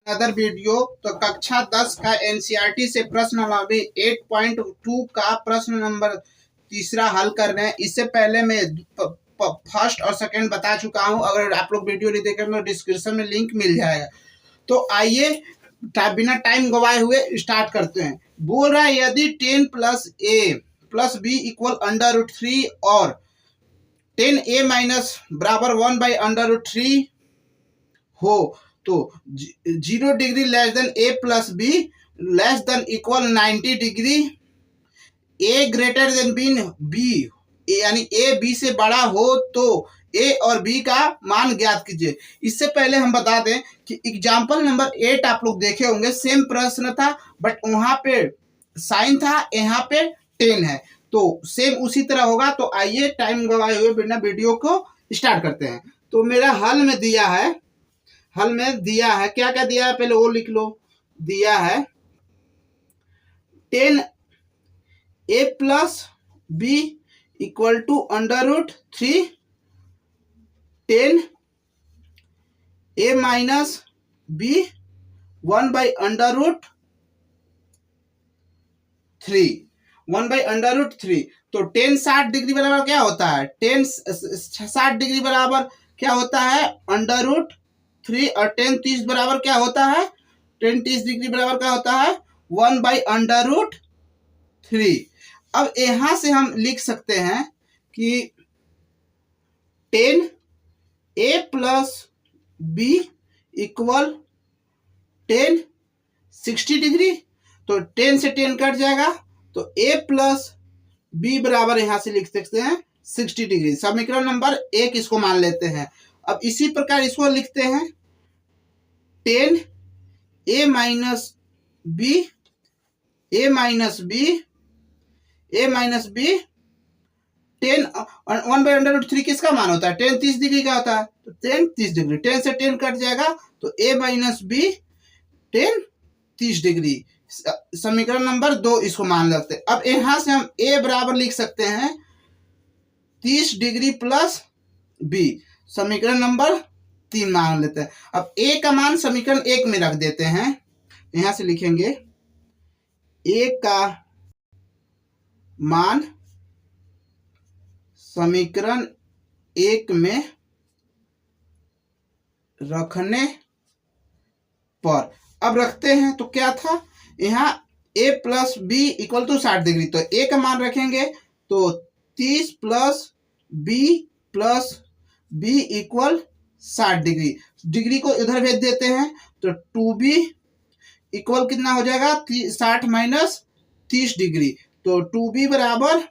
Other video. तो कक्षा 10 का एनसीईआरटी से प्रश्न नंबर 8.2 का प्रश्न नंबर तीसरा हल कर रहे हैं। इससे पहले मैं फर्स्ट और सेकंड बता चुका हूं। अगर आप लोग वीडियो नहीं देखें तो डिस्क्रिप्शन में लिंक मिल जाएगा। तो आइए बिना टाइम गवाए हुए स्टार्ट करते हैं। बोल रहा है यदि 10 plus a plus B equal under root 3 और 10a माइनस बराबर 1/√3 हो तो 0 degree less than a plus b less than equal 90 degree, a greater than b यानी a b से बड़ा हो तो a और b का मान ज्ञात कीजिए। इससे पहले हम बता दें कि एग्जाम्पल नंबर 8 आप लोग देखे होंगे, सेम प्रश्न था बट वहां पे साइन था, यहाँ पे 10 है, तो सेम उसी तरह होगा। तो आइए टाइम गवाए हुए बिना वीडियो को स्टार्ट करते हैं। तो मेरा हल में दिया है, क्या क्या दिया है पहले वो लिख लो। दिया है 10a plus B equal to √3, 10a minus B 1/√3 तो 10 60 डिग्री बराबर क्या होता है? 10 60 डिग्री बराबर क्या होता है? √3 और 10 30 बराबर क्या होता है? 10 30 डिग्री बराबर क्या होता है? 1/√3। अब यहां से हम लिख सकते हैं कि 10a plus B equal 10 60 degree, तो 10 से 10 कट जाएगा तो a प्लस बी बराबर यहां से लिख सकते हैं 60 डिग्री। समीकरण नंबर 1 इसको मान लेते हैं। अब इसी प्रकार इसको लिखते हैं 10a माइनस बी 10 1/√3 किसका मान होता है? 10 30 डिग्री का होता है, तो 10 30 डिग्री, 10 से 10 कट जाएगा तो a माइनस बी 10 30 डिग्री। समीकरण नंबर 2 इसको मान लेते हैं। अब यहां से हम a बराबर लिख सकते हैं 30 डिग्री प्लस b, समीकरण नंबर 3 मान लेते हैं। अब a का मान समीकरण 1 में रख देते हैं। यहां से लिखेंगे a का मान समीकरण 1 में रखने पर, अब रखते हैं तो क्या था यहाँ a plus B equal to 60 degree, तो a का मान रखेंगे तो 30 plus B equal 60 degree. Degree को इधर भेज देते हैं तो 2b इक्वल कितना हो जाएगा? 60 माइनस 30 डिग्री, तो 2b बराबर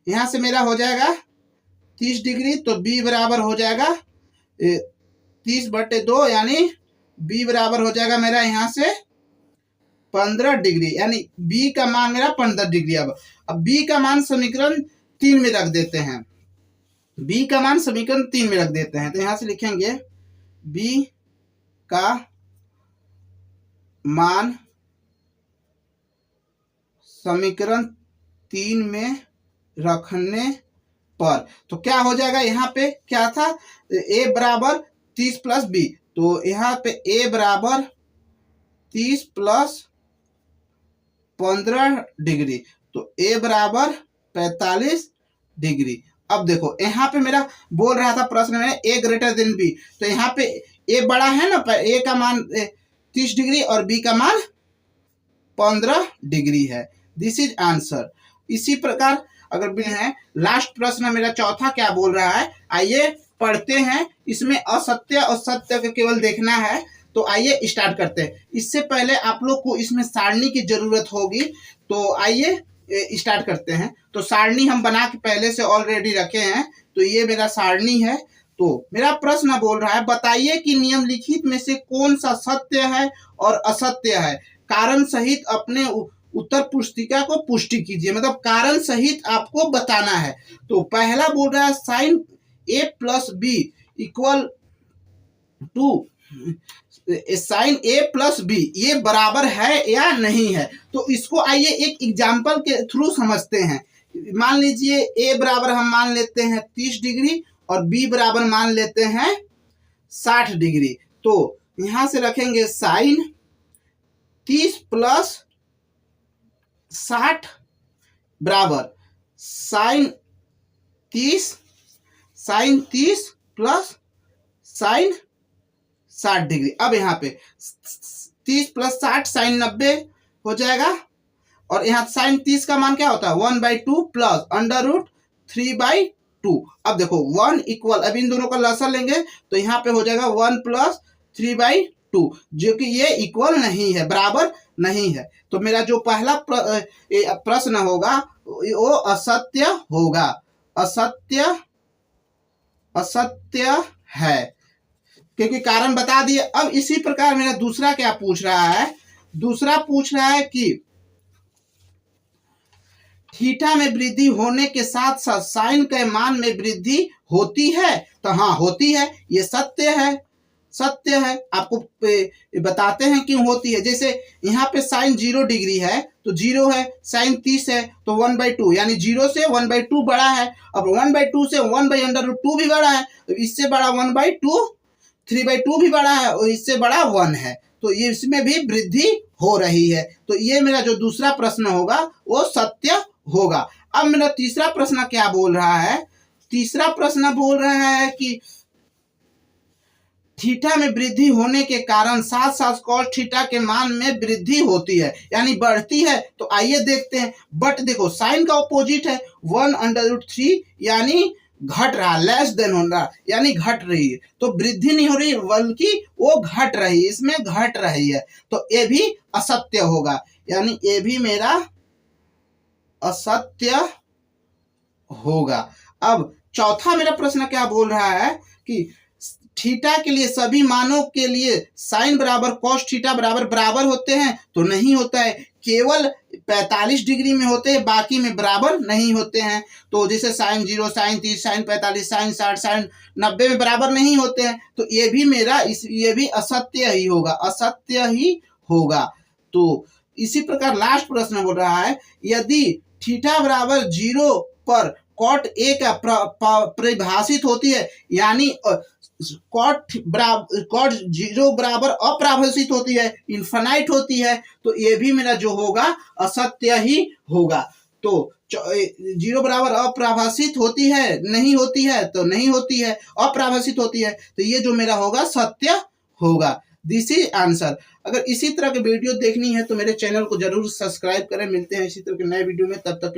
यहां से मेरा हो जाएगा 30 डिग्री, तो b बराबर हो जाएगा 30/2 यानी b बराबर हो जाएगा मेरा यहां से 15 डिग्री, यानी b का मान मेरा 15 डिग्री। अब b का मान समीकरण 3 में रख देते हैं। b का मान समीकरण 3 में रख देते हैं तो यहां से लिखेंगे b का मान समीकरण 3 में रखने पर, तो क्या हो जाएगा? यहाँ पे क्या था? a बराबर 30 प्लस बी, तो यहाँ पे a बराबर 30 प्लस 15 डिग्री, तो a बराबर 45 डिग्री। अब देखो यहाँ पे मेरा बोल रहा था प्रश्न में a ग्रेटर देन b, तो यहाँ पे a बड़ा है ना, a का मान 30 डिग्री और b का मान 15 डिग्री है। This is answer. इसी प्रकार अगर भी है लास्ट प्रश्न मेरा चौथा क्या बोल रहा है, आइए पढ़ते हैं। इसमें असत्य और सत्य को केवल देखना है, तो आइए स्टार्ट करते हैं। इससे पहले आप लोग को इसमें सारणी की जरूरत होगी, तो आइए स्टार्ट करते हैं। तो सारणी हम बना के पहले से ऑलरेडी रखे हैं, तो ये मेरा सारणी है। तो मेरा प्रश्न बोल रहा है बताइए कि निम्नलिखित में से कौन सा सत्य है और असत्य है, कारण सहित अपने उत्तर पुस्तिका को पुष्टि कीजिए, मतलब कारण सहित आपको बताना है। तो पहला बोल रहा है sine a plus B equal to sine a plus B, ये बराबर है या नहीं है। तो इसको आइए एक एग्जाम्पल के थ्रू समझते हैं। मान लीजिए a बराबर हम मान लेते हैं 30 डिग्री और b बराबर मान लेते हैं 60 डिग्री। तो यहां से रखेंगे साइन 30 प्लस 60 बराबर साइन 30 प्लस साइन 60 डिग्री। अब यहाँ पे 30 प्लस 60 साइन 90 हो जाएगा, और यहाँ साइन 30 का मान क्या होता है 1/2 प्लस √3/2। अब देखो 1 इक्वल, अब इन दोनों का लसाअ लेंगे तो यहाँ पे हो जाएगा 1 प्लस 3/2, जो कि ये इक्वल नहीं है, बराबर नहीं है। तो मेरा जो पहला प्रश्न होगा वो असत्य होगा, असत्य है, क्योंकि कारण बता दिए। अब इसी प्रकार मेरा दूसरा क्या पूछ रहा है, दूसरा पूछ रहा है कि थीटा में वृद्धि होने के साथ साथ साइन के मान में वृद्धि होती है। तो हाँ होती है, ये सत्य है, सत्य है। आपको बताते हैं क्यों होती है। जैसे यहाँ पे साइन 0 डिग्री है तो 0 है, साइन 30 है तो 1/2, यानी 0 से 1/2 बड़ा है। अब 1/2 से 1/√2 भी बड़ा है, तो इससे बड़ा 1/2, 3/2 भी बड़ा है, और इससे बड़ा 1 है, तो ये इसमें भी वृद्धि हो रही है। तो ये मेरा जो दूसरा प्रश्न होगा वो सत्य होगा। अब मेरा तीसरा प्रश्न क्या बोल रहा है, तीसरा प्रश्न बोल रहा है कि थीटा में वृद्धि होने के कारण साथ साथ कॉस थीटा के मान में वृद्धि होती है, यानी बढ़ती है। तो आइए देखते हैं। बट देखो साइन का ऑपोजिट है 1/3, यानी घट रहा, लेस देन हो रहा, यानी घट रही है। तो वृद्धि नहीं हो रही बल्कि वो घट रही है, इसमें घट रही है, तो ये भी असत्य होगा, यानी ये भी मेरा असत्य होगा। अब चौथा मेरा प्रश्न क्या बोल रहा है कि थीटा के लिए सभी मानों के लिए साइन बराबर कॉस थीटा बराबर होते हैं, तो नहीं होता है, केवल 45 डिग्री में होते हैं, बाकी में बराबर नहीं होते हैं। तो जैसे sine 0, sine 30, sine 45, sine 60, sine 90 में बराबर नहीं होते हैं, तो ये भी मेरा ये भी असत्य ही होगा, असत्य ही होगा। तो इसी प्रकार लास्ट प्रश्न बोल रहा है, यदि थीटा बराबर 0 पर कॉट ए का परिभाषित होती है, यानी कॉट 0 बराबर अप्राभाषित होती है, इन्फिनाइट होती है, तो ये भी मेरा जो होगा असत्य ही होगा। तो 0 बराबर अप्राभाषित होती है, नहीं होती है, तो नहीं होती है, अप्राभाषित होती है, तो ये जो मेरा होगा सत्य होगा। This is answer. अगर इसी तरह के वीडियो देखनी है तो मेरे चैनल को जरूर सब्सक्राइब करें। मिलते हैं इसी तरह के नए वीडियो में, तब तक